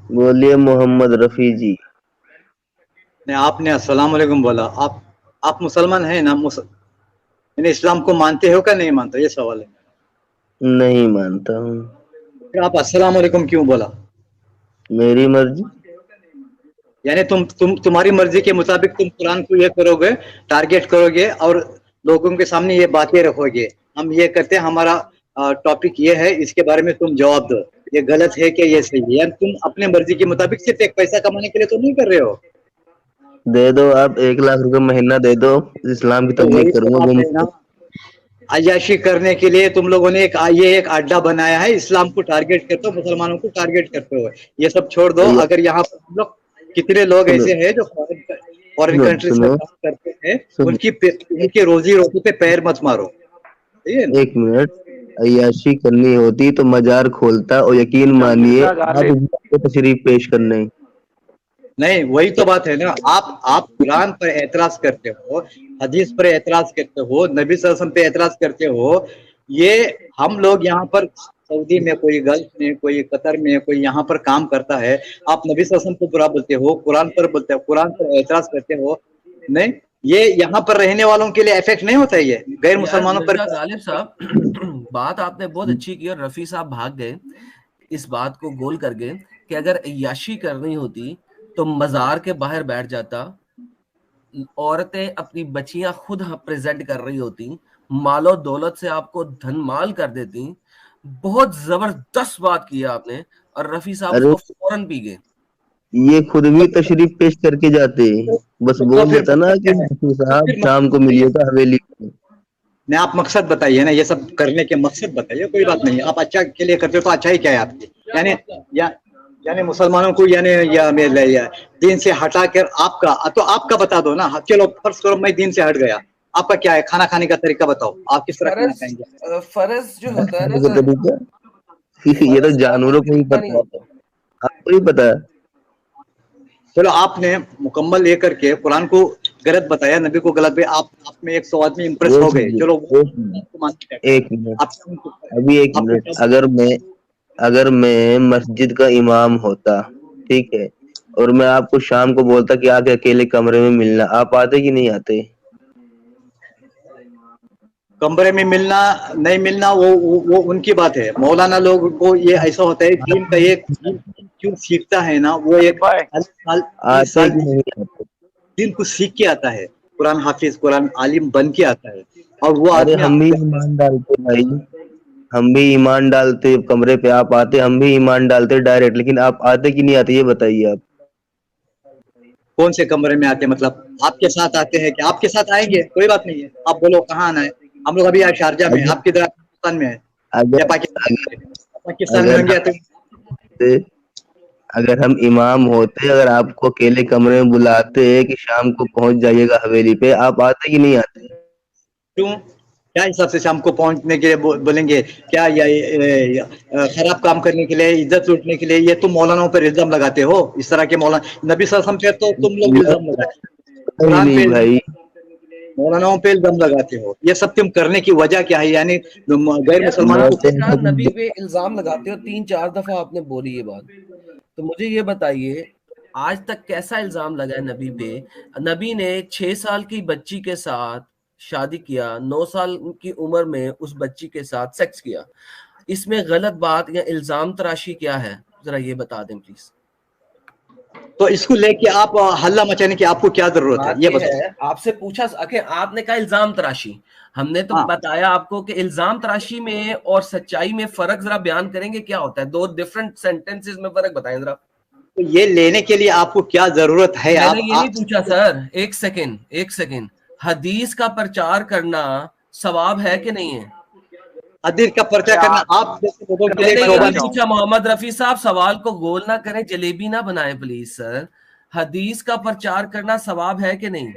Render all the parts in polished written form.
बोलिए मोहम्मद रफी जी। नहीं, आपने अस्सलाम वालेकुम बोला। आप मुसलमान हैं ना? यानी इस्लाम को मानते हो क्या नहीं मानते, ये सवाल है। नहीं मानता हूँ। फिर आप अस्सलाम वालेकुम क्यों बोला? मेरी मर्जी। यानी तुम्हारी मर्जी के मुताबिक तुम कुरान को ये करोगे, टारगेट करोगे और लोगों के सामने ये बातें रखोगे। हम ये करते हैं, हमारा टॉपिक ये है, इसके बारे में तुम जवाब दो। ये गलत है कि ये सही है? यानी तुम अपने मर्जी के मुताबिक सिर्फ एक पैसा कमाने के लिए तो नहीं कर रहे हो। दे दो, आप 1 लाख रुपए महीना दे दो, इस्लाम की तो तबलीग वही तो करूंगा बात घूम है ना। के। अय्याशी करने के लिए तुम लोगों ने ये एक अड्डा बनाया है, इस्लाम को टारगेट करते हो, मुसलमानों को टारगेट करते हो। ये सब छोड़ दो। ये अगर यहाँ पर हम लोग, कितने लोग सुनो ऐसे हैं जो फॉरेन सुनो कंट्रीज में सुनो काम करते हैं, सुनो। उनकी रोजी रोटी पे पैर मत मारो। ठीक है ना? 1 मिनट। अय्याशी करनी होती तो मजार खोलता, और यकीन मानिए मिर्जा आप गालिब। इस बात को तशरीफ पेश करने। नहीं, वही तो बात है ना। आप कुरान पर एतराज करते हो, हदीस पर एतराज करते हो, नबी सल्लल्लाहु अलैहि वसल्लम पे एतराज करते हो। ये हम लोग यहाँ पर सऊदी में, कोई गल्फ में, कोई कतर में, कोई यहाँ पर काम करता है, आप नबी सल्लल्लाहु अलैहि वसल्लम को बुरा बोलते हो, कुरान पर बोलते हो, कुरान पर एतराज करते हो। नहीं, ये यहाँ पर रहने वालों के लिए इफेक्ट नहीं होता है, ये गैर यार मुसलमानों पर। मिर्जा गालिब साहब, बात आपने बहुत अच्छी की और रफी साहब भाग गए इस बात को गोल कर गए कि अगर अय्याशी करनी होती तो मजार के बाहर बैठ जाता, औरतें अपनी बच्चियां खुद प्रेजेंट कर रही होती, मालो दौलत से आपको धन माल कर देती। बहुत जबरदस्त बात की है आपने, और रफी साहब अरे उसको फौरन पी गए। ये खुद भी तशरीफ पेश करके जाते। बस तो बोल फिर देता ना मकसद कि क्या है? हाफिज तो साहब फिर शाम को मकसद बताइए। मिलिएगा हवेली में। नहीं, आप मकसद बताइए ना, ये सब करने के मकसद बताइए। कोई बात नहीं, आप अच्छा के लिए करते हो तो अच्छा ही क्या है आपकी। यानी या, यानी मुसलमानों को, यानी या दीन से हटा कर आपका, तो आपका बता दो ना। चलो फर्ज करो मैं दीन से हट गया, आपका क्या है? खाना खाने का तरीका बताओ, आप किस तरह खाना फर्ज खाएंगे? फर्ज जो होता है ना खाने का सर, तरीका ये तो फर्ज का कोई जानवरों को ही तरीका नहीं पता होता। है, आपको ही पता है। चलो, आपने मुकम्मल लेकर के कुरान को गलत बताया, नबी को गलत बताया, आप में 100 आदमी इंप्रेस हो एक गए। चलो, मिनट, वो एक मिनट, आपको मानते हैं। एक मिनट। आपको अभी एक आपको मिनट। क्या? अगर मैं मस्जिद का इमाम होता, ठीक है, और मैं आपको शाम को बोलता कि आके अकेले कमरे में मिलना, आप आते कि नहीं आते? कमरे में मिलना नहीं मिलना, वो उनकी बात है। मौलाना लोग को ये ऐसा होता है, दीन का एक दीन क्यों सीखता है ना, वो गालिब एक भाई। 40 साल, 30 आते साल कि नहीं आते? दीन को सीख के आता है। कुरान हाफिज, कुरान आलिम बन के आता है। और वो अरे आदमी हम भी ईमान डालते भाई, हम भी ईमान डालते। कमरे पे आप आते, हम भी ईमान डालते डायरेक्ट, लेकिन आप आते कि नहीं आते ये बताइए आप। कौन से कमरे में आते हैं? मतलब आपके साथ आते हैं? कि आपके साथ आएंगे, कोई बात नहीं है, आप बोलो कहाँ आना है। हम लोग अभी आज शारजा में हैं, अगर आप किधर? पाकिस्तान में है या अगर पाकिस्तान में? पाकिस्तान में अगर होंगे तो अगर हम इमाम होते, अगर आपको अकेले कमरे में बुलाते कि शाम को पहुंच जाइएगा हवेली पे, आप आते कि नहीं आते? क्यों? क्या हिसाब से शाम को पहुंचने के लिए बोलेंगे? क्या खराब काम करने के लिए, इज्जत लूटने के लिए? ये तुम मौलानाओं पर इल्जाम लगाते हो, इस तरह के मौलाना। नबी सल्लल्लाहु अलैहि वसल्लम पे तो तुम लोग मैं इल्जाम लगाते हो, नहीं कुरान पे नहीं इल्जाम, भाई। मौलानाओं पे इल्जाम लगाते हो। ये सब तुम करने की वजह क्या है? यानी गैर यार मुसलमानों को आपने मैं कहा नबी तो पे इल्जाम लगाते हो, 3-4 दफा आपने बोली ये बात। तो मुझे ये बताइए, आज तक कैसा इल्जाम लगा है नबी पे? नबी ने 6 साल की बच्ची के साथ शादी किया, 9 साल की उम्र में उस बच्ची के साथ सेक्स किया। इसमें गलत बात या इल्जाम तराशी क्या है? जरा ये बता दें प्लीज। तो इसको लेके आप हल्ला मचाने की आपको क्या जरूरत है, बात ये ये बताओ। है, आपसे पूछा आखिर आपने कहा इल्जाम तराशी, हमने तो हाँ, बताया आपको कि इल्जाम तराशी में और सच्चाई में फर्क जरा बयान करेंगे क्या होता है? दो डिफरेंट सेंटेंसेस में फर्क बताएं जरा। तो ये लेने के लिए आपको क्या जरूरत है? मैंने ये नहीं पूछा सर, एक सेकंड एक सेकंड। हदीस का प्रचार करना सवाब है कि नहीं है? हदीस का पर्चा अरे करना आप आप जैसे लोगों के लिए मैंने ये शोभा नहीं नहीं। पूछा मोहम्मद रफी साहब, सवाल को गोल ना करें, जलेबी ना बनाएं प्लीज सर। हदीस का प्रचार करना सवाब है कि नहीं?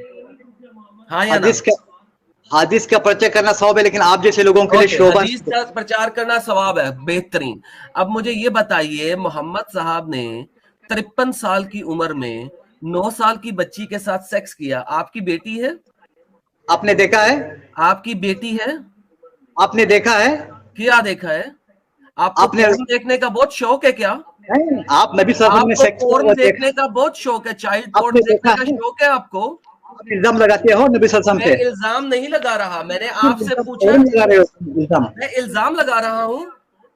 हाँ या ना? हदीस का हदीस का पर्चा करना सवाब है, लेकिन आप जैसे लोगों के लिए ओके, शोभा हदीस नहीं। का प्रचार करना सवाब है, बेहतरीन। अब मुझे ये बताइए, मोहम्मद साहब ने 53 साल की उम्र में 9 साल की बच्ची के साथ सेक्स किया। आपकी बेटी है? आपने देखा है? आपकी बेटी है? आपने देखा है? क्या देखा है? आपको आपने पोर्न देखने का बहुत शौक है क्या? नहीं, आप नबी सल्लल्लाहु अलैहि वसल्लम ने आपको सेक्स पोर्न देखा, देखने का बहुत शौक है, चाइल्ड पोर्न आपने देखने देखा का है? शौक है आपको? आप इल्जाम लगाते हो नबी सल्लल्लाहु अलैहि मैं वसल्लम पे, इल्जाम नहीं लगा रहा, मैंने तुम आपसे इल्जाम पूछा, फौरन लगा रहे हो, तुम इल्जाम मैं इल्जाम लगा रहा हूँ।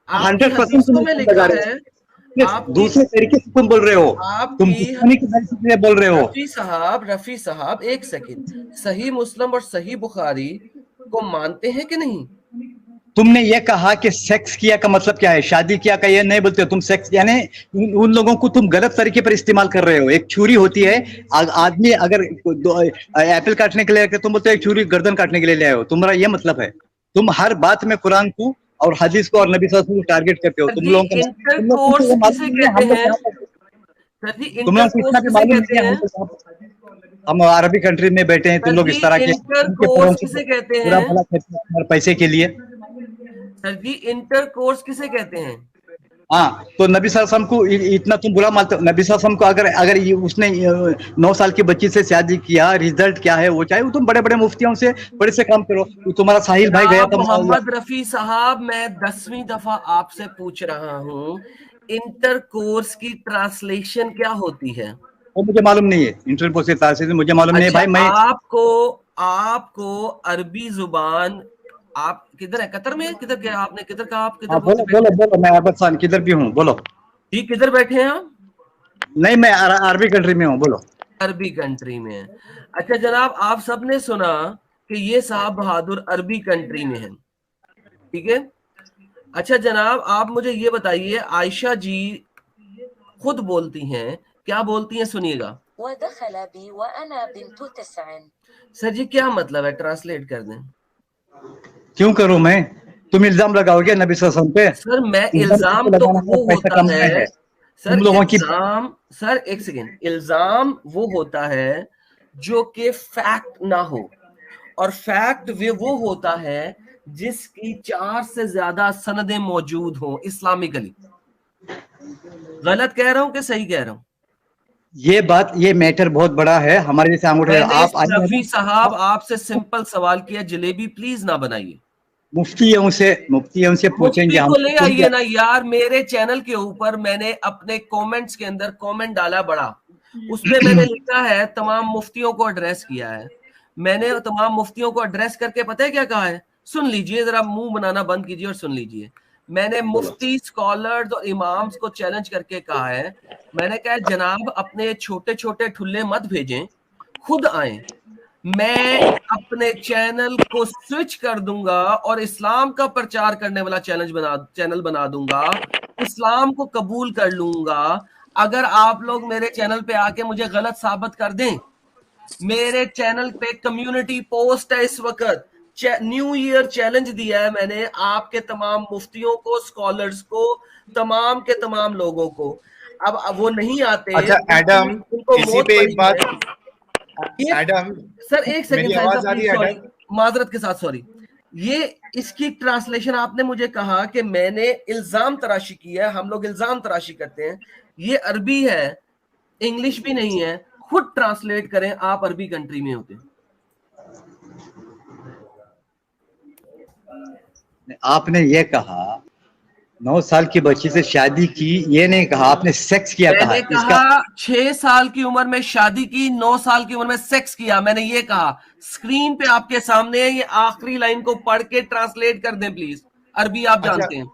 आपकी 100% तुम हदीसों में इल्जाम लगा लिखा रहे है, हो, आपकी दूसरे तरीके से तुम बोल रहे हो, तुम आपकी दुश्मनी की वजह से बोल रहे हो। रफी साहब एक सेकंड, सही मुस्लिम और सही बुखारी को मानते हैं कि नहीं? तुमने ये कहा कि सेक्स किया का मतलब क्या है, शादी किया का ये नहीं बोलते हो तुम, सेक्स यानी उन लोगों को तुम गलत तरीके पर इस्तेमाल कर रहे हो। एक छुरी होती है, आदमी अगर एप्पल काटने के लिए तुम बोलते हो एक छुरी गर्दन काटने के लिए ले आए हो, तुम्हारा ये मतलब है। तुम हर बात में कुरान को और हदीस को और नबी सल्लल्लाहु अलैहि वसल्लम को टारगेट करते हो। सर जी, तुम लोगों को इंटरकोर्स ये किसे मालूम नहीं है, कहते हम लोग हैं? यहाँ पर, सर जी, तुम लोगों को इंटरकोर्स इतना भी किसे मालूम कहते नहीं है, हैं? हम अरबी कंट्री में बैठे हैं, तुम सर लोग जी, इस तरह के उनके इंटरकोर्स पैरों से किसे कहते बुरा हैं? भला करते हो तुम्हारे पैसे के लिए। सर जी, इंटरकोर्स किसे कहते हैं? हाँ, तो नबी सल्लल्लाहु अलैहि वसल्लम को इतना तुम बुरा मानते हो। नबी सल्लल्लाहु अलैहि वसल्लम को अगर अगर उसने 9 साल की बच्ची से शादी किया, रिजल्ट क्या है वो, चाहे वो तुम बड़े बड़े मुफ्तियों से बड़े से काम करो। तो तुम्हारा साहिल भाई गया जनाब था मुआविया, मोहम्मद रफी साहब, मैं 10वीं दफा आपसे पूछ रहा हूँ, इंटरकोर्स की ट्रांसलेशन क्या होती है? वो मुझे मालूम नहीं है। इंटरव्यू से तार से मुझे मालूम नहीं है अच्छा, भाई। मैं आपको आपको अरबी जुबान, आप किधर है, कतर में? किधर क्या आपने किधर कहा, आप किधर हाँ, बोलते बोलो बोलो बैठे हैं? बोलो, मैं अरबत खान किधर भी हूँ, बोलो। जी, किधर बैठे हैं आप? नहीं, मैं अरबी कंट्री में हूँ, बोलो। अरबी कंट्री में है। अच्छा जनाब, आप सबने सुना कि ये साहब बहादुर अरबी कंट्री में है, ठीक है? अच्छा जनाब, आप मुझे ये बताइए, आयशा जी खुद बोलती हैं, क्या बोलती हैं, सुनिएगा। सर जी, क्या मतलब है, ट्रांसलेट कर दें। क्यों करूँ मैं? तुम इल्जाम लगाओगे नबी सल्लल्लाहु अलैहि वसल्लम सर मैं पे? इल्जाम इल्जाम किसको तो लगाना है? वो पैसा होता कमाना है, है सर तुम लोगों की। इल्जाम, सर एक सेकेंड, इल्जाम वो होता है जो कि फैक्ट ना हो, और फैक्ट वो होता है जिसकी 4 से ज्यादा सनदें मौजूद हो इस्लामिकली। गलत कह रहा हूं कि सही कह रहा हूं? ये बात, ये मैटर बहुत बड़ा है हमारे जैसे अंगूठे। मैंने आप आइए रफी साहब ना, आपसे सिंपल सवाल किया, जलेबी प्लीज ना बनाइए। मुफ्ती से पूछेंगे मुफ्ती हम, को ले सुन आइए ना यार, मेरे चैनल के ऊपर मैंने अपने कमेंट्स के अंदर कमेंट डाला बड़ा, उसमें मैंने लिखा है, तमाम मुफ्तियों को एड्रेस किया है। मैंने तमाम मुफ्तियों को एड्रेस करके पता है क्या कहा है? सुन लीजिए जरा, मुंह बनाना बंद कीजिए और सुन लीजिए। मैंने मुफ्ती, स्कॉलर्स और इमाम्स को चैलेंज करके कहा है, मैंने कहा जनाब अपने छोटे छोटे ठुल्ले मत भेजें, खुद आए, मैं अपने चैनल को स्विच कर दूंगा और इस्लाम का प्रचार करने वाला चैनल बना दूंगा, इस्लाम को कबूल कर लूंगा। अगर आप लोग मेरे चैनल पे आके मुझे गलत साबित कर दें, मेरे चैनल पे कम्युनिटी पोस्ट है इस वक्त, न्यू ईयर चैलेंज दिया है मैंने आपके तमाम मुफ्तियों को, स्कॉलर्स को, तमाम के तमाम लोगों को। अब वो नहीं आते, अच्छा एडम, उनको इसी मौत पे एक पड़ी बात, है। ये एडम सर एक सेकंड मेरी साहिल आवाज साहब आ रही प्लीज, है सॉरी, एडम? माजरत के साथ सॉरी। ये इसकी ट्रांसलेशन आपने मुझे कहा कि मैंने इल्जाम तराशी की है, हम लोग इल्जाम तराशी करते हैं, ये अरबी है, इंग्लिश भी नहीं है, खुद ट्रांसलेट करें, आप अरबी कंट्री में होते। आपने ये कहा 9 साल की बच्ची से शादी की, ये नहीं कहा, आपने सेक्स किया कहा। मैंने इसका कहा 6 साल की उम्र में शादी की, 9 साल की उम्र में सेक्स किया, मैंने ये कहा। स्क्रीन पे आपके सामने है, ये आखिरी लाइन को पढ़ के ट्रांसलेट कर दें प्लीज, अरबी आप अच्छा जानते हैं।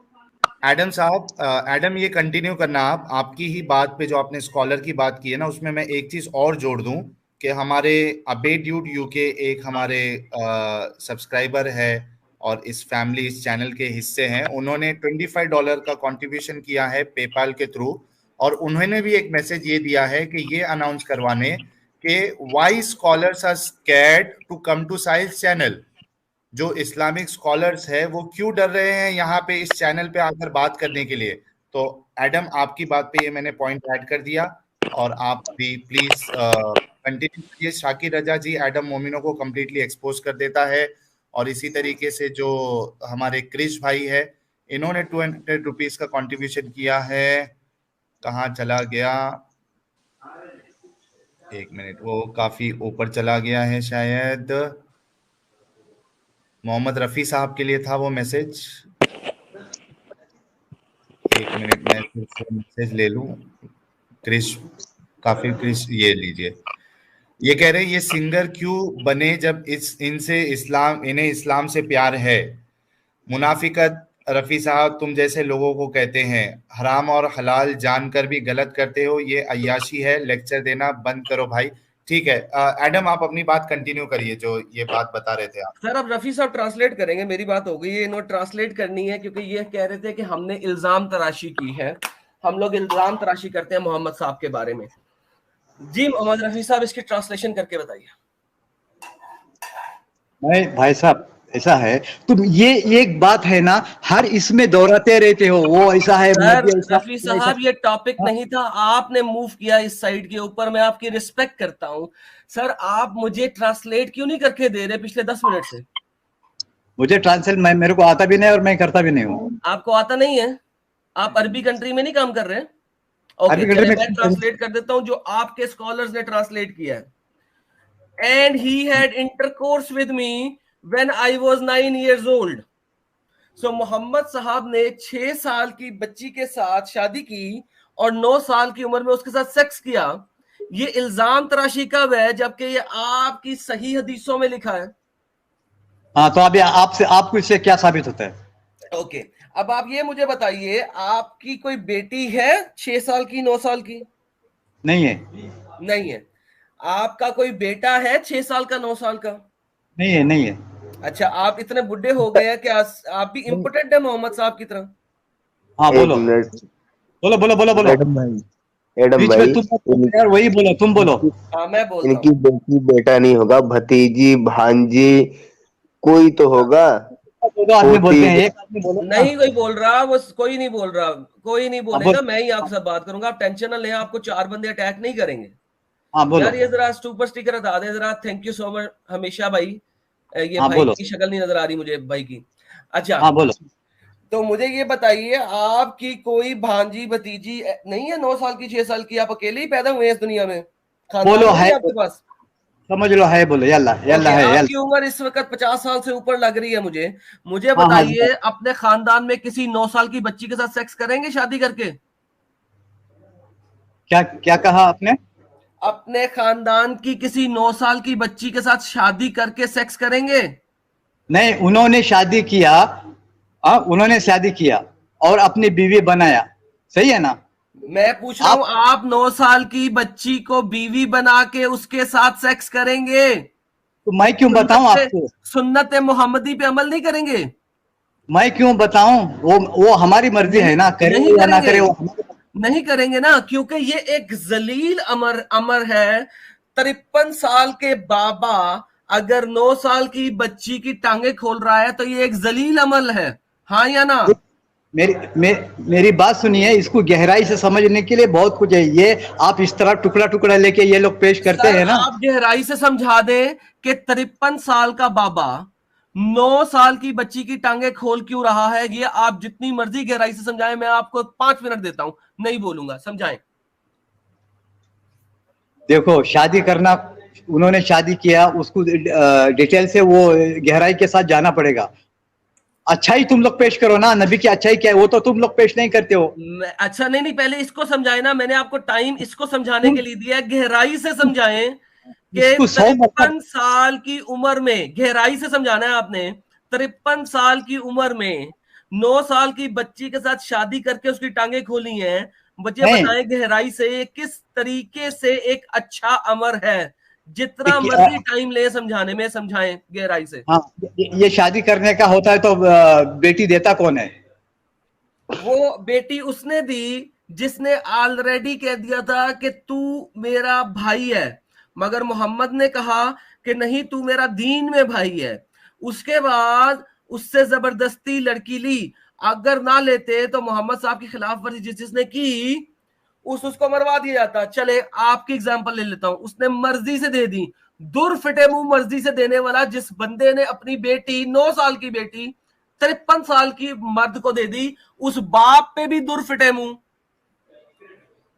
एडम साहब, एडम ये कंटिन्यू करना, आप आपकी ही बात पे जो आपने स्कॉलर की बात की है ना, उसमें मैं एक चीज और जोड़ दूं कि हमारे अबे ड्यूड यूके एक हमारे सब्सक्राइबर है और इस फैमिली, इस चैनल के हिस्से हैं। उन्होंने $25 का कंट्रीब्यूशन किया है पेपाल के थ्रू, और उन्होंने भी एक मैसेज ये दिया है कि ये अनाउंस करवाने कि why scholars are scared to come to Sahil's channel. जो इस्लामिक स्कॉलर्स है वो क्यों डर रहे हैं यहाँ पे इस चैनल पे आकर बात करने के लिए। तो एडम, आपकी बात पे ये मैंने पॉइंट ऐड कर दिया, और आप भी प्लीज कंटिन्यू कीजिए। शाकिर रजा जी एडम मोमिनो को कंप्लीटली एक्सपोज कर देता है, और इसी तरीके से जो हमारे क्रिश भाई है, इन्होंने ₹200 का कंट्रीब्यूशन किया है। कहाँ चला गया, एक मिनट, वो काफी ऊपर चला गया है शायद। मोहम्मद रफी साहब के लिए था वो मैसेज, एक मिनट मैं फिर से मैसेज ले लूं। क्रिश, क्रिश ये लीजिए। ये कह रहे हैं ये सिंगर क्यों बने जब इन्हें इस्लाम से प्यार है। मुनाफिकत रफी साहब तुम जैसे लोगों को कहते हैं, हराम और हलाल जानकर भी गलत करते हो, ये अय्याशी है, लेक्चर देना बंद करो भाई। ठीक है एडम, आप अपनी बात कंटिन्यू करिए जो ये बात बता रहे थे आप। सर अब रफी साहब ट्रांसलेट करेंगे, मेरी बात हो गई, ये इन्होंने ट्रांसलेट करनी है क्योंकि ये कह रहे थे कि हमने इल्जाम तराशी की है, हम लोग इल्जाम तराशी करते हैं मोहम्मद साहब के बारे में। जी मोहम्मद रफी साहब इसकी ट्रांसलेशन करके बताइए। नहीं भाई साहब ऐसा है, तुम ये एक बात है ना, हर इसमें दोहराते रहते हो, वो ऐसा है सर नबी ऐसा, रफी साहब ये टॉपिक नहीं था, आपने मूव किया इस साइड के ऊपर, मैं आपकी रिस्पेक्ट करता हूं। सर आप मुझे ट्रांसलेट क्यों नहीं करके दे रहे पिछले 10 मिनट से? मुझे ट्रांसलेट मेरे को आता भी नहीं और मैं करता भी नहीं हूँ। आपको आता नहीं है? आप अरबी कंट्री में नहीं काम कर रहे हैं? अरबी ओके कंट्री में मैं ट्रांसलेट कर देता हूं जो आपके स्कॉलर्स ने ट्रांसलेट किया है। And he had intercourse with me when I was 9 years old। सो मोहम्मद साहब ने 6 साल की बच्ची के साथ शादी की और 9 साल की उम्र में उसके साथ सेक्स किया। ये इल्जाम तराशी कब है जबकि ये आपकी सही हदीसों में लिखा है? हाँ, तो अभी आपको इससे क्या साबित होता है? ओके अब आप ये मुझे बताइए, आपकी कोई बेटी है 6 साल की 9 साल की? नहीं है। नहीं है। आपका कोई बेटा है 6 साल का 9 साल का? नहीं है, नहीं है। अच्छा आप इतने बुढ़े हो गए हैं कि आप भी इम्पोर्टेंट है मोहम्मद साहब की तरह? हाँ एक बोलो मिनट बोलो बोलो बोलो बोलो। एडम बीच भाई में तुम यार वही बोलो, तुम बोलो। हाँ मैं बोलता इनकी हूँ। बेटी बेटा नहीं होगा, भतीजी भांजी कोई तो होगा। दो आदमी बोलते हैं, पोती एक आदमी बोलो ना। नहीं कोई बोल रहा, वो कोई नहीं बोल रहा, कोई नहीं हाँ बोलेगा, बोलो, मैं ही आपसे बात करूंगा, आप टेंशन ना लें, आपको 4 बंदे अटैक नहीं करेंगे। हाँ बोलो, यार ये जरा सुपर स्टिकर हटा दे जरा, थैंक यू सो मच हमेशा भाई। ये हाँ भाई बोलो, की शक्ल नहीं नजर आ रही मुझे भाई की। अच्छा हाँ बोलो। तो मुझे ये बताइए, आपकी कोई भांजी भतीजी नहीं है 9 साल की 6 साल की? आप अकेले ही पैदा हुए हैं इस दुनिया में, खानदान बोलो नहीं है, है आपके पास? समझ लो है, बोलो यल्ला यल्ला ओके है आपकी यल्ला। उम्र इस वक्त 50 साल से ऊपर लग रही है मुझे। मुझे हाँ हाँ, बताइए अपने खानदान में किसी 9 साल की बच्ची के साथ सेक्स करेंगे शादी करके? क्या क्या कहा आपने? अपने खानदान की किसी 9 साल की बच्ची के साथ शादी करके सेक्स करेंगे? नहीं, उन्होंने शादी किया, उन्होंने शादी किया और अपनी बीवी बनाया, सही है ना? मैं पूछ रहा हूं आप 9 साल की बच्ची को बीवी बना के उसके साथ सेक्स करेंगे? तो मैं क्यों बताऊं आपको? सुन्नत मोहम्मदी पे अमल नहीं करेंगे? मैं क्यों बताऊं? वो हमारी मर्जी है ना, करे नहीं या ना करेंगे, करे वो हमारी। नहीं करेंगे ना, क्योंकि ये एक जलील अमर है। 53 साल के बाबा अगर 9 साल की बच्ची की टांगे खोल रहा है तो ये एक जलील अमल है, हाँ या ना? मेरी बात सुनिए, इसको गहराई से समझने के लिए बहुत कुछ है। ये आप इस तरह टुकड़ा टुकड़ा लेके ये लोग पेश करते सर हैं ना। आप गहराई से समझा दें कि 53 साल का बाबा 9 साल की बच्ची की टांगे खोल क्यों रहा है, ये आप जितनी मर्जी गहराई से समझाएं, मैं आपको 5 मिनट देता हूं, नहीं बोलूंगा, समझाएं। देखो, शादी करना, उन्होंने शादी किया, उसको डिटेल से वो गहराई के साथ जाना पड़ेगा। अच्छाई तुम लोग पेश करो ना, नबी की अच्छाई क्या है वो तो तुम लोग पेश नहीं करते हो। अच्छा नहीं पहले इसको समझाए ना, मैंने आपको टाइम इसको समझाने के लिए दिया है, गहराई से समझाएं कि इसको 100 मतलब 53 साल की उम्र में, गहराई से समझाना है आपने, 53 साल की उम्र में 9 साल की बच्ची के साथ शादी करके उसकी टांगे खोली हैं। मुझे नहीं। बताएं गहराई से किस तरीके से एक अच्छा अमर है, जितना मर्जी टाइम ले समझाने में, समझाएं गहराई से। हाँ, ये शादी करने का होता है तो बेटी देता कौन है? वो बेटी उसने दी जिसने ऑलरेडी कह दिया था कि तू मेरा भाई है, मगर मोहम्मद ने कहा कि नहीं तू मेरा दीन में भाई है। उसके बाद उससे जबरदस्ती लड़की ली, अगर ना लेते तो मोहम्मद साहब की खिलाफ वर्जी जिसने की उसको मरवा दिया जाता। चले आपकी एग्जांपल ले लेता हूं, उसने मर्जी से दे दी, दुर फिटे मुंह मर्जी से देने वाला जिस बंदे ने अपनी बेटी 9 साल की बेटी 53 साल की मर्द को दे दी, उस बाप पे भी दुर फिटे मुंह।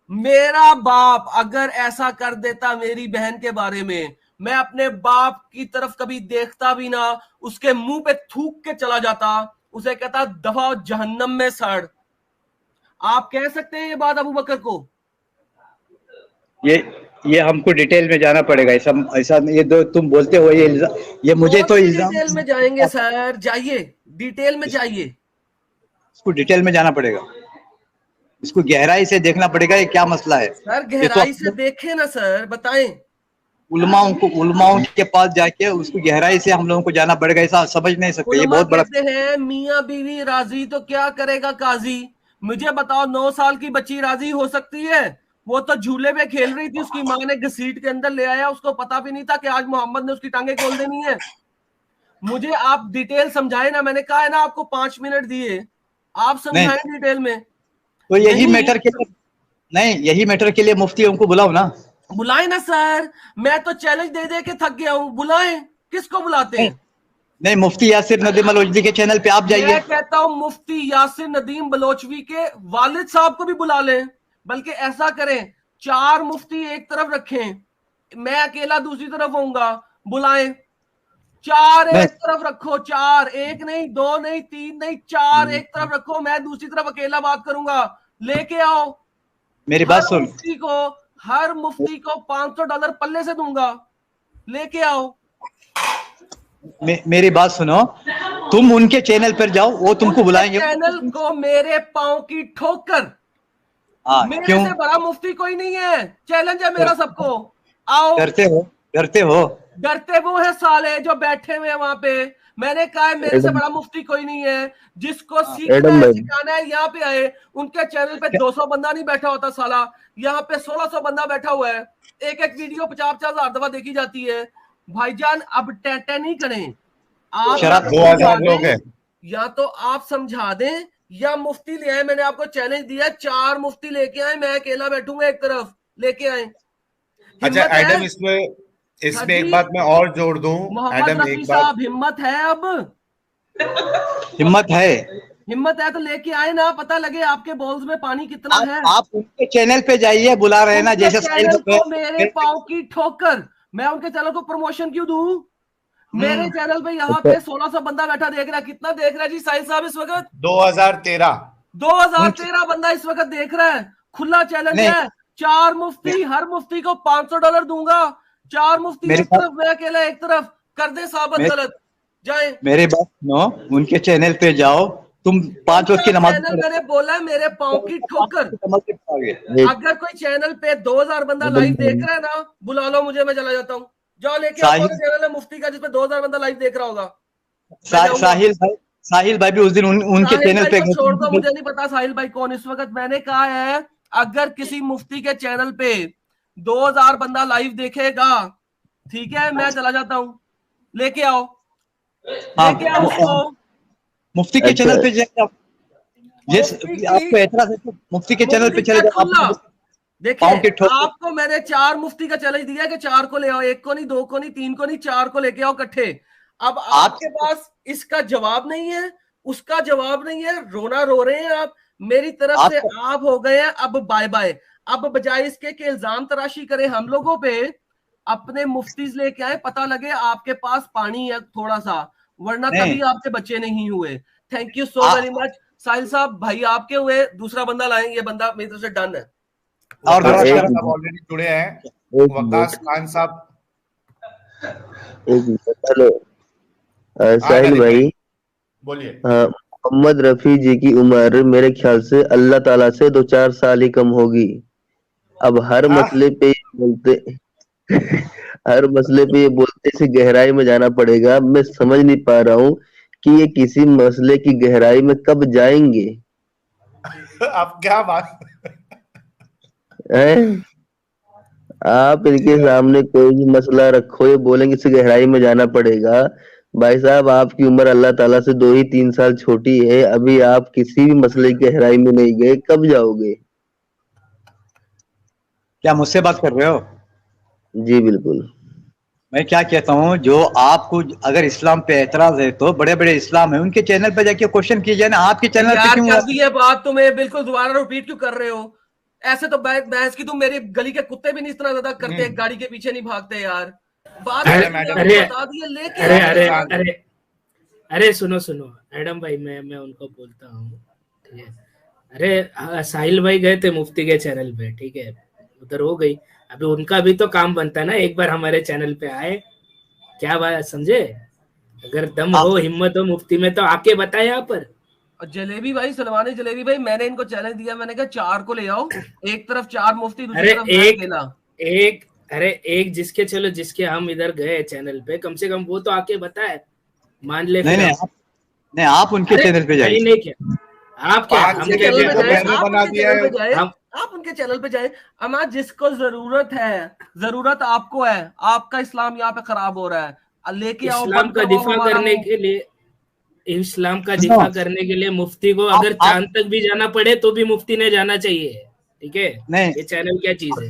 मेरा बाप अगर ऐसा कर देता मेरी बहन के बारे में, मैं अपने बाप की तरफ कभी देखता भी ना, उसके मुंह पे थूक के चला जाता, उसे कहता दफा जहन्नम में सड़। आप कह सकते हैं ये बात अबू बकर को? ये हमको डिटेल में जाना पड़ेगा। ऐसा ऐसा ये दो तुम बोलते हो, ये मुझे तो इल्जाम। डिटेल में जाएंगे सर, जाइए डिटेल में जाइए। इसको डिटेल में जाना पड़ेगा, इसको गहराई से देखना पड़ेगा, ये क्या मसला है। सर गहराई से देखें ना सर, बताएं। उलमाओं के पास जाके उसको गहराई से हम लोगों को जाना पड़ेगा, ऐसा समझ नहीं सकते। ये बहुत बड़ा कहते हैं मियाँ बीवी राजी तो क्या करेगा काजी। मुझे बताओ 9 साल की बच्ची राजी हो सकती है? वो तो झूले पे खेल रही थी, उसकी माँ ने घसीट के अंदर ले आया, उसको पता भी नहीं था कि आज मोहम्मद ने उसकी टांगे खोल देनी है। मुझे आप डिटेल समझाए ना, मैंने कहा है ना आपको 5 मिनट दिए, आप समझाएं डिटेल में। तो यही मैटर के लिए नहीं, यही मैटर के लिए मुफ्ती उनको बुलाओ ना। बुलाए ना सर, मैं तो चैलेंज दे दे के थक गया हूं, बुलाएं। किसको बुलाते हैं? नहीं, मुफ्ती यासिर नदीम बलोचवी के चैनल पे आप जाइए। मैं कहता हूं मुफ्ती यासिर नदीम बलोचवी के वालिद साहब को भी बुला लें, बल्कि ऐसा करें 4 मुफ्ती एक तरफ रखें, मैं अकेला दूसरी तरफ होऊंगा। बुलाएं 4 एक तरफ रखो, 4, 1 नहीं 2 नहीं 3 नहीं 4 एक तरफ रखो, मैं दूसरी तरफ अकेला बात करूंगा। लेके आओ मेरी बात सुन। हर मुफ्ती को $500 पल्ले से दूंगा, लेके आओ। मेरी बात सुनो, तुम उनके चैनल पर जाओ, वो तुमको बुलाएंगे। चैनल को मेरे पांव की ठोकर, मेरे क्यों? से बड़ा मुफ्ती कोई नहीं है, चैलेंज है मेरा सबको। आओ। डरते हो? डरते वो है साले जो बैठे हुए हैं वहां पे। मैंने कहा है मेरे से बड़ा मुफ्ती कोई नहीं है, जिसको सीखना है सिखाना है यहाँ पे आए। उनके चैनल पे 200 बंदा नहीं बैठा होता साला, यहाँ पे 1600 बंदा बैठा हुआ है। एक एक वीडियो 50-50 हजार दफा देखी जाती है। भाईजान अब टेटे नहीं करें आप, 2000 लोग हैं। या तो आप समझा दें या मुफ्ती ले आए। मैंने आपको चैलेंज दिया, 4 मुफ्ती लेके आए, मैं अकेला बैठूंगा एक तरफ, लेके आए। अच्छा एडम, इसमें एक बात मैं और जोड़ दूं। मोहम्मद रफी साहब, हिम्मत है? अब हिम्मत है तो लेके आए ना, पता लगे आपके बॉल्स में पानी कितना है। आप उनके चैनल पे जाइए, बुला रहे हैं ना, जैसे चैनल को मेरे पाँव की ठोकर, मैं उनके चैनल को प्रमोशन क्यों दूं? मेरे चैनल पे यहाँ पे 1600 बंदा बैठा देख रहा है। कितना देख रहा है जी साहिल साहब इस वक्त? 2013 बंदा इस वक्त देख रहा है। खुला चैलेंज है, 4 मुफ्ती, हर मुफ्ती को $500 दूंगा। 4 मुफ्ती एक तरफ, मैं अकेला एक तरफ, कर दे साबित गलत, जाए। मेरे बात सुनो, उनके चैनल पे जाओ, तुम 5 वक्त की नमाज। मैंने बोला मेरे पाँव की ठोकर। अगर कोई चैनल पे 2000 बंदा लाइव देख रहा है ना, बुला लो मुझे, मैं चला जाता हूँ। जाओ लेके आओ चैनल है मुफ्ती का जिसपे 2000 बंदा लाइव देख रहा होगा। साहिल भाई भी उस दिन उनके चैनल पे छोड़ दो, मुझे नहीं पता साहिल भाई कौन इस वक्त। मैंने कहा है अगर किसी मुफ्ती के चैनल पे 2000 बंदा लाइव देखेगा, ठीक है, मैं चला जाता हूँ, लेके आओ, लेके आओ उसको। मुफ्ती के चैनल पे आपको एतराज है तो मुफ्ती के चैनल पे चले जाओ। देखिए आपको मैंने 4 मुफ्ती का चैलेंज दिया कि 4 को ले आओ, 1 को नहीं, 2 को नहीं, 3 को नहीं, 4 को लेके आओ इकट्ठे। अब आपके पास इसका जवाब नहीं है, उसका जवाब नहीं है, रोना रो रहे हैं आप। मेरी तरफ से आप हो गए हैं अब बाय बाय। अब बजाय इसके कि इल्जाम तराशी करें हम लोगों पे, अपने मुफ्तीज लेके आए, पता लगे आपके पास पानी है थोड़ा सा, वरना कभी आपसे बच्चे नहीं हुए। Thank you so very much Sahil साहब, भाई आपके हुए। दूसरा बंदा लाएं, ये बंदा मेरी तरफ से डन है। और ऑलरेडी जुड़े हैं वकास खान साहब। हेलो साहिल भाई, बोलिए। मोहम्मद रफी जी की उम्र मेरे ख्याल से अल्लाह ताला से 2-4 साल ही कम होगी। अब हर मसले पे ये बोलते से गहराई में जाना पड़ेगा। मैं समझ नहीं पा रहा हूँ कि ये किसी मसले की गहराई में कब जाएंगे। अब क्या बात है? आप इनके सामने कोई भी मसला रखो, ये बोलेंगे इससे गहराई में जाना पड़ेगा। भाई साहब आपकी उम्र अल्लाह ताला से 2 ही 3 साल छोटी है, अभी आप किसी भी मसले की गहराई में नहीं गए, कब जाओगे? क्या मुझसे बात कर रहे हो? जी बिल्कुल। मैं क्या कहता हूँ, जो आपको अगर इस्लाम पे एतराज है तो बड़े बड़े इस्लाम है, उनके चैनल पे जाके क्वेश्चन कीजिए ना। आपके चैनल पे क्यों कर दी है बात? तुम्हें बिल्कुल दोबारा रिपीट क्यों कर रहे हो? ऐसे तो बहस की तुम, मेरी गली के कुत्ते भी नहीं इस तरह ज्यादा करते, गाड़ी के पीछे नहीं भागते यार। बात बता दिए लेके। अरे सुनो एडम भाई, मैं उनको बोलता हूँ, ठीक है, अरे साहिल भाई गए थे मुफ्ती के चैनल पे, ठीक है, उधर हो गई। अभी उनका भी तो काम बनता है ना, एक बार हमारे चैनल पे आए, क्या बात समझे, अगर दम आप हो हिम्मत हो मुफ्ती में तो आके बताए यहाँ पर। और जलेबी भाई, सलमानी जलेबी भाई, मैंने इनको चैलेंज दिया, मैंने कहा 4 को ले आओ, एक तरफ 4 मुफ्ती, दूसरी अरे तरफ मैं एक अकेला। एक अरे एक जिसके, चलो जिसके हम इधर गए चैनल पे, कम से कम वो तो आके बताए, मान ले नहीं फिर नहीं हम। नहीं, आप उनके अरे चैनल पे भाई जाइए। नहीं, क्या आप, क्या पांच हम उनके क्या चैनल जगह पे तो जाए, जबरदस्ती मैंने आप बना उनके दिया चैनल है। पे जाए, हम। आप उनके चैनल पे जाए। अमा जिसको जरूरत है, जरूरत आपको है, आपका इस्लाम यहाँ पे खराब हो रहा है, लेके आओ, इस्लाम बंद का करवाओ दिफा हमारा करने मुंह। के लिए, इस्लाम का सुनो, दिफा करने के लिए मुफ्ती को आप अगर चांद तक भी जाना पड़े तो भी मुफ्ती ने जाना चाहिए, ठीक है। नहीं, ये चैनल क्या चीज है,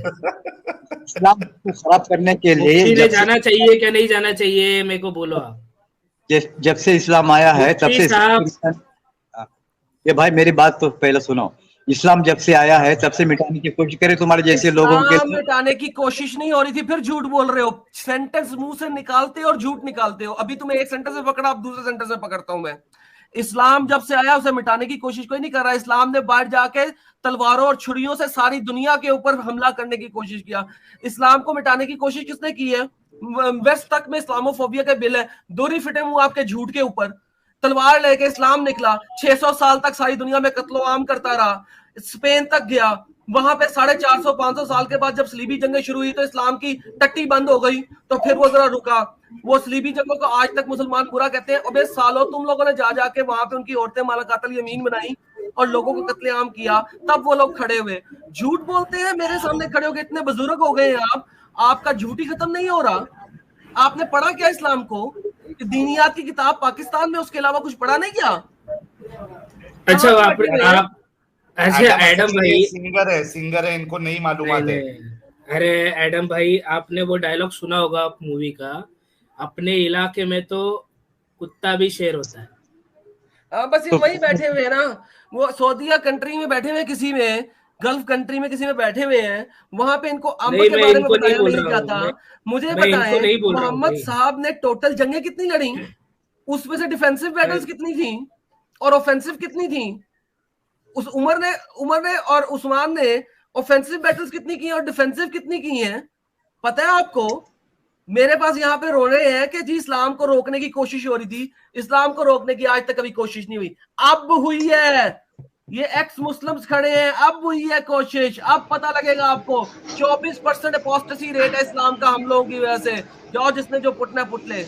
इस्लाम को खराब करने के लिए मुफ्ती ने जाना चाहिए क्या नहीं जाना चाहिए, मेरे को बोलो आप। जब से इस्लाम आया है तब मुफ्ती से साहब, ये भाई मेरी बात तो पहले सुनो। इस्लाम जब से आया है तब से मिटाने की कोशिश करे तुम्हारे जैसे लोगों के इस्लाम लिए। मिटाने की कोशिश नहीं हो रही थी, फिर झूठ बोल रहे हो, सेंटेंस मुंह से निकालते हो और झूठ निकालते हो। अभी तुम्हें एक सेंटेंस में पकड़ा, अब दूसरे सेंटेंस में पकड़ता हूं मैं। इस्लाम जब से आया उसे मिटाने की कोशिश कोई नहीं कर रहा। इस्लाम ने बाहर जाके तलवारों और छुरियों से सारी दुनिया के ऊपर हमला करने की कोशिश किया। इस्लाम को मिटाने की कोशिश किसने की है? वेस्ट तक में इस्लामोफोबिया का बिल है, दोरी फिटे मुंह आपके झूठ के ऊपर। तलवार लेके इस्लाम निकला, 600 साल तक सारी दुनिया में कत्लो आम करता रहा, स्पेन तक गया, वहां पे 450-500 साल के बाद जब सलीबी जंगें शुरू हुई तो इस्लाम की टट्टी बंद हो गई, तो फिर वो जरा रुका। वो सलीबी जंगों को आज तक मुसलमान बुरा कहते हैं। अबे सालों, तुम लोगों ने जा जाके वहां पे उनकी औरतें माला कातल यमीन बनाई और लोगों को कत्लेआम किया, तब वो लोग खड़े हुए झूठ बोलते हैं मेरे सामने खड़े हो गए। इतने बुजुर्ग हो गए हैं आप, आपका झूठ ही खत्म नहीं हो रहा। आपने पढ़ा क्या इस्लाम को? दीनियात की किताब पाकिस्तान में, उसके अलावा कुछ पढ़ा नहीं क्या? अच्छा कहाँ पे बैठे हुए हैं? आप, अच्छा एडम भाई, सिंगर है, इनको नहीं मालूमात नहीं है। नहीं, अरे एडम भाई, आपने वो डायलॉग सुना होगा मूवी का, अपने इलाके में तो कुत्ता भी शेर होता है। बस ये तो वही बैठे हुए हैं ना, वो सऊदीया कंट्री में बैठे हुए हैं, किसी में गल्फ कंट्री में किसी में बैठे हुए हैं, वहां पे इनको अम्ब नहीं, के मैं बारे में इनको नहीं बताया बोल नहीं रहा जाता। हूँ, मुझे मैं इनको बताएं, नहीं बोल रहा हूँ मोहम्मद भाई। साहब ने टोटल जंगें कितनी लड़ी, उसमें से डिफेंसिव बैटल्स कितनी थी और ऑफेंसिव कितनी थी? उस उमर ने और उस्मान ने ऑफेंसिव बैटल्स कितनी की और डिफेंसिव कितनी की हैं, पता है आपको? मेरे पास यहाँ पे रो रहे हैं कि जी इस्लाम को रोकने की कोशिश हो रही थी। इस्लाम को रोकने की आज तक कभी कोशिश नहीं हुई, अब हुई है। ये एक्स मुस्लिम्स खड़े हैं, अब हुई है कोशिश, अब पता लगेगा आपको। 24% अपोस्टेसी रेट है इस्लाम का हम लोगों की वजह से। जाओ, जिसने जो पुटना पुट ले।